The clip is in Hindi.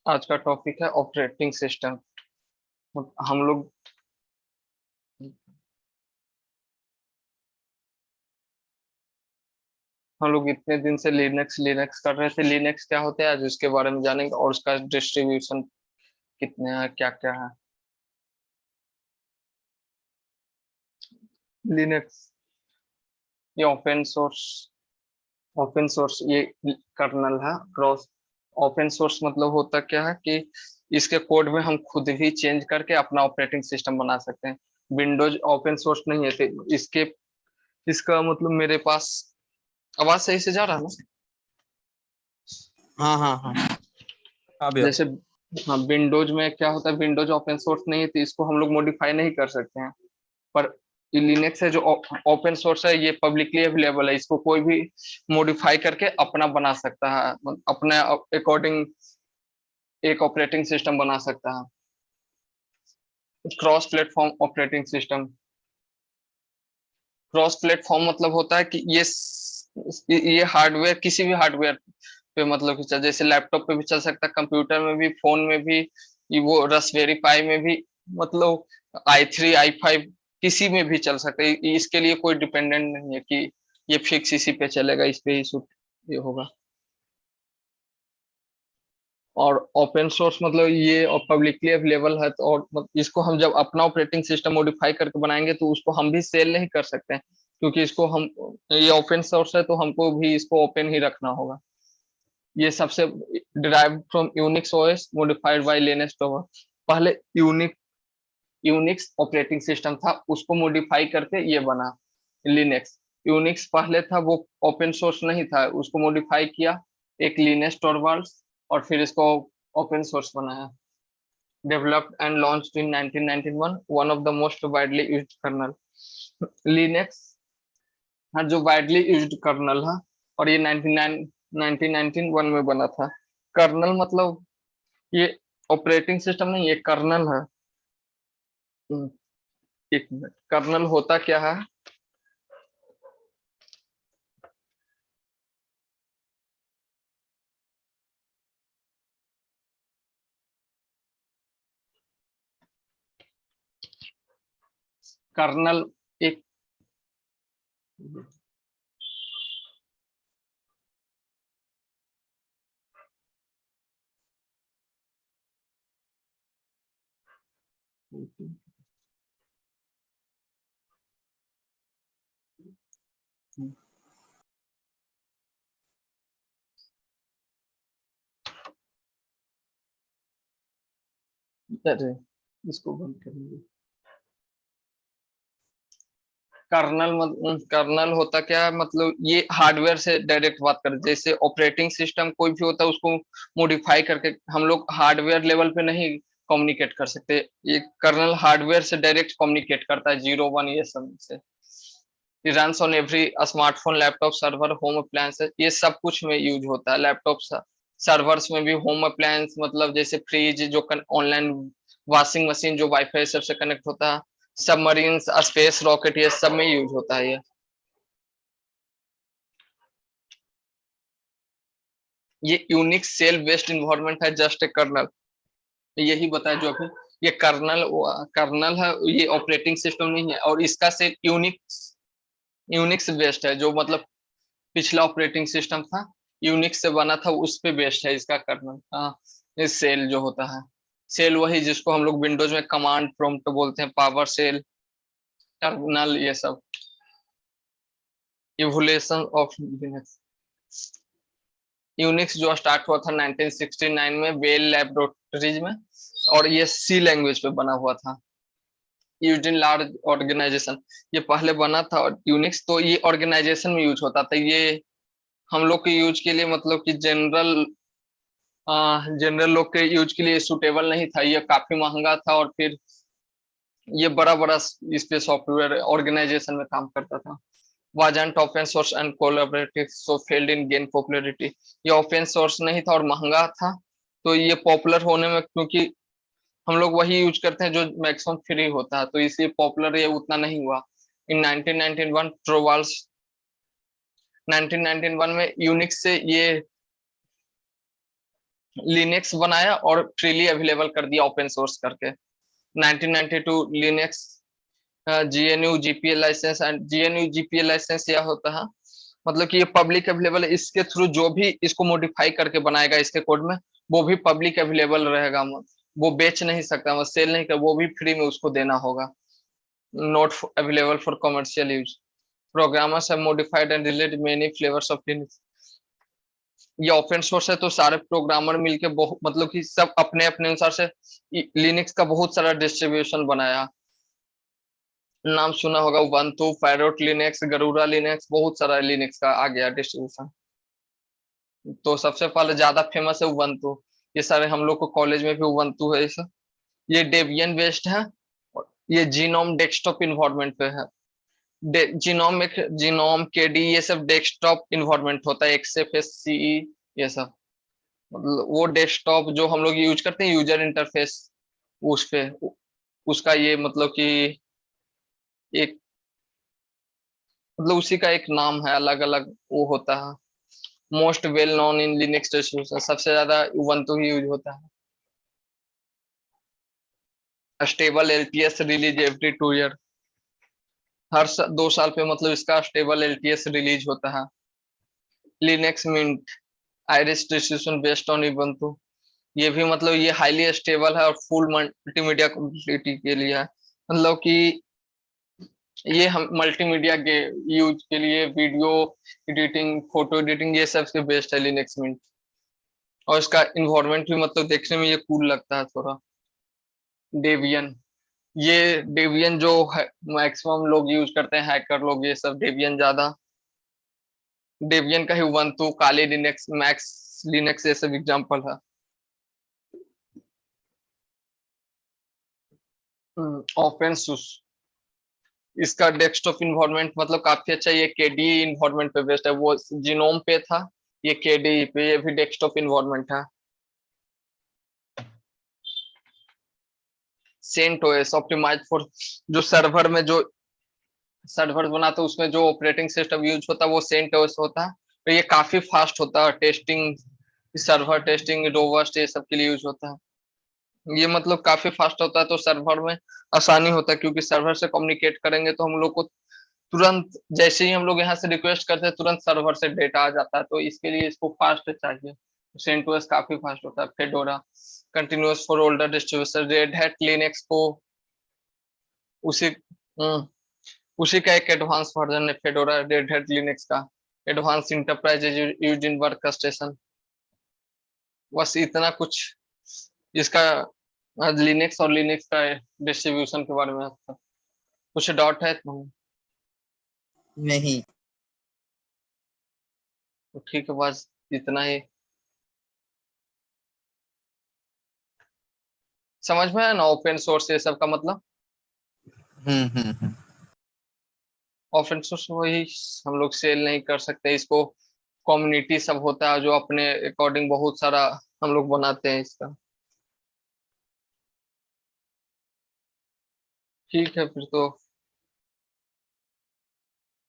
आज का टॉपिक है ऑपरेटिंग सिस्टम। हम लोग हम लोग इतने दिन से लिनक्स लिनक्स कर रहे थे। लिनक्स क्या होता है आज उसके बारे में जानेंगे, और उसका डिस्ट्रीब्यूशन कितने हैं, क्या क्या है। लिनक्स ये ओपन सोर्स ये कर्नल है। क्रॉस ओपन सोर्स मतलब होता क्या है कि इसके कोड में हम खुद ही चेंज करके अपना ऑपरेटिंग सिस्टम बना सकते हैं। विंडोज ओपन सोर्स नहीं है तो इसके इसका मतलब मेरे पास आवाज सही से जा रहा है ना? हाँ हाँ हाँ। हाँ भैया। जैसे हाँ, विंडोज में क्या होता है, विंडोज ओपन सोर्स नहीं है तो इसको हम लोग मॉडिफाई नहीं कर सकते हैं। पर लिनक्स है जो ओपन सोर्स है, ये पब्लिकली अवेलेबल है, इसको कोई भी मॉडिफाई करके अपना बना सकता है, अपने अकॉर्डिंग एक ऑपरेटिंग सिस्टम बना सकता है। Cross platform operating system. Cross platform मतलब होता है कि ये हार्डवेयर किसी भी हार्डवेयर पे मतलब कि जैसे लैपटॉप पे भी चल सकता है, कंप्यूटर में भी, फोन में भी, वो रसबेरी पाई में भी, मतलब i3 i5 किसी में भी चल सकता है। इसके लिए कोई डिपेंडेंट नहीं है कि ये फिक्स इसी पे चलेगा, इस पे ही सूट ये होगा। और ओपन सोर्स मतलब ये और पब्लिकली अवेलेबल है, तो और इसको हम जब अपना ऑपरेटिंग सिस्टम मॉडिफाई करके बनाएंगे तो उसको हम भी सेल नहीं कर सकते हैं, क्योंकि इसको हम ये ओपन सोर्स है तो हमको भी इसको ओपन ही रखना होगा। ये सबसे derived from Unix OS modified by Linux tower. पहले यूनिक्स ऑपरेटिंग सिस्टम था, उसको मॉडिफाई करके ये बना लिनक्स। यूनिक्स पहले था, वो ओपन सोर्स नहीं था, उसको मॉडिफाई किया एक लिनक्स टॉरवाल्ड्स, और फिर इसको ओपन सोर्स बनाया। Developed and launched in 1991, one of the most widely used kernel. Linux हाँ, जो वाइडली यूज्ड कर्नल है, और ये 1991 में बना था। कर्नल मतलब ये ऑपरेटिंग सिस्टम नहीं, ये कर्नल है। हम्म, एक मिनट, कर्नल होता क्या है? कर्नल एक अरे इसको बंद करेंगे। कर्नल होता क्या है, मतलब ये हार्डवेयर से डायरेक्ट बात करें, जैसे ऑपरेटिंग सिस्टम कोई भी होता है उसको मॉडिफाई करके हम लोग हार्डवेयर लेवल पे नहीं कम्युनिकेट कर सकते। ये कर्नल हार्डवेयर से डायरेक्ट कम्युनिकेट करता है, 0 1 ये सब से। Runs on every smartphone, laptop, server, home appliance, ये सब कुछ में यूज होता है। लैपटॉप सर्वर्स में भी, होम अप्लायंस मतलब जैसे फ्रिज जो ऑनलाइन, वॉशिंग मशीन जो वाईफाई सबसे कनेक्ट होता है, सबमरीन, स्पेस रॉकेट, ये सब में यूज होता है ये यूनिक सेल बेस्ड इन्वायरमेंट है, जस्ट ए कर्नल। यही बताया जो अभी, ये कर्नल कर्नल है, ये ऑपरेटिंग सिस्टम नहीं है, और इसका सेल यूनिक्स यूनिक्स बेस्ड है, जो मतलब पिछला ऑपरेटिंग सिस्टम था यूनिक्स से बना था, उस पे बेस्ड है इसका कर्नल। हाँ, ये सेल जो होता है, सेल वही जिसको हम लोग विंडोज में कमांड प्रॉम्प्ट बोलते हैं, पावर सेल, टर्मिनल, ये सब। Evolution of Linux. यूनिक्स जो स्टार्ट हुआ था 1969 में बेल लैबोरेटरीज में, और ये सी लैंग्वेज पे बना हुआ था, यूज्ड इन लार्ज ऑर्गेनाइजेशन। ये पहले बना था, और यूनिक्स तो ये ऑर्गेनाइजेशन में यूज होता था। ये हम लोग के यूज के लिए, मतलब कि जनरल लोग के यूज के लिए सुटेबल नहीं था, ये काफी महंगा था, और फिर ये बड़ा बड़ा इस पे सॉफ्टवेयर ऑर्गेनाइजेशन में काम करता था। wasn't open source and collaborative, so failed in gain popularity। ये ओपन सोर्स नहीं था और महंगा था, तो ये पॉपुलर होने में, क्योंकि हम लोग वही यूज करते हैं जो मैक्सिमम फ्री होता है, तो इसलिए पॉपुलर ये उतना नहीं हुआ। इन 1991 ट्रोवाल्स 1991 में यूनिक्स से ये लिनक्स बनाया और फ्रीली अवेलेबल कर दिया ओपन सोर्स करके। 1992 Linux GNU GPL licence, and GNU GPL licence यह होता है मतलब कि ये पब्लिक अवेलेबल है, इसके थ्रू जो भी इसको मॉडिफाई करके बनाएगा इसके कोड में वो भी पब्लिक अवेलेबल रहेगा, वो बेच नहीं सकता, वो सेल नहीं कर, वो भी फ्री में उसको देना होगा। Not available for commercial use. Programmers have modified and related many flavours of Linux. ये ओपन सोर्स है तो सारे प्रोग्रामर मिलके बहुत मतलब कि सब अपने अपने अनुसार से लिनक्स का बहुत सारा डिस्ट्रीब्यूशन बनाया। नाम सुना होगा Ubuntu, parrot Linux, Garuda Linux, बहुत सारा लिनक्स का आ गया डिस्ट्रीब्यूशन। तो सबसे पहले ज्यादा फेमस है उबंटू। ये सारे हम लोग को कॉलेज में भी उबंटू है इस। ये डेबियन बेस्ड है। और ये जीनोम डेस्कटॉप इन्वायरमेंट पे है। जीनोम एक जीनोम केडी ये सब डेस्कटॉप इन्वायरमेंट होता है, एक्सएफएससीई ये सब। मतलब वो डेस्कटॉप जो हम लोग यूज करते हैं यूजर इंटरफेस, उस पे उसका ये मतलब कि एक मतलब उसी का एक नाम है, अलग अलग वो होता है। Most well known in Linux distribution, सबसे ज्यादा उबंटू ही यूज होता है। Stable LTS release every 2 year. हर 2 साल पे मतलब इसका स्टेबल एलटीएस रिलीज होता है। Linux Mint Iris distribution based on Ubuntu. ये भी मतलब ये हाईली स्टेबल है और फुल मल्टीमीडिया कंप्यूटिविटी के लिए है। मतलब कि ये हम मल्टीमीडिया के यूज के लिए वीडियो एडिटिंग, फोटो एडिटिंग ये सब से बेस्ट है लिनक्स मिंट। और इसका इन्वायरमेंट भी मतलब देखने में ये कूल लगता है थोड़ा। डेबियन, ये डेबियन जो है मैक्सिमम लोग यूज करते हैं, हैकर लोग ये सब डेबियन ज्यादा। डेबियन का ही उबंटू, काली लिनक्स, मैक्स लिनक्स ये सब एग्जांपल है। ओपन सोर्स इसका डेस्कटॉप इन्वायरमेंट मतलब काफी अच्छा, ये केडी इन्वायरमेंट पे बेस्ड है। वो जीनोम पे था, ये केडी पे, ये भी डेस्कटॉप इन्वायरमेंट है। सेंट ओएस ऑप्टिमाइज फॉर, जो सर्वर में जो सर्वर बनाते हैं उसमें जो ऑपरेटिंग सिस्टम यूज होता है वो सेंट ओएस होता है। तो ये काफी फास्ट होता है, टेस्टिंग, सर्वर टेस्टिंग, रोबस्ट ये सब के लिए यूज होता है। ये मतलब काफी फास्ट होता है तो सर्वर में आसानी होता है, क्योंकि सर्वर से कम्युनिकेट करेंगे तो हम लोग को तुरंत जैसे ही हम लोग यहाँ से रिक्वेस्ट करते हैं तुरंत सर्वर से डेटा आ जाता है, तो इसके लिए इसको फास्ट चाहिए। सेंटोस काफी फास्ट होता है। Fedora continuous for older distribution. Red hat Linux को उसी उसी का एक एडवांस वर्जन है फेडोरा रेड हैट लिनक्स का। Advance enterprise use in work station. बस इतना कुछ इसका लिनक्स और लिनक्स का डिस्ट्रीब्यूशन के बारे में कुछ डाउट है तो नहीं। ठीक है, बस इतना ही। समझ में आया ना ओपन सोर्स ये सब का मतलब। हम्म। ओपन सोर्स वही, हम लोग सेल नहीं कर सकते इसको। कम्युनिटी सब होता है जो अपने अकॉर्डिंग बहुत सारा हम लोग बनाते हैं इसका। ठीक है फिर तो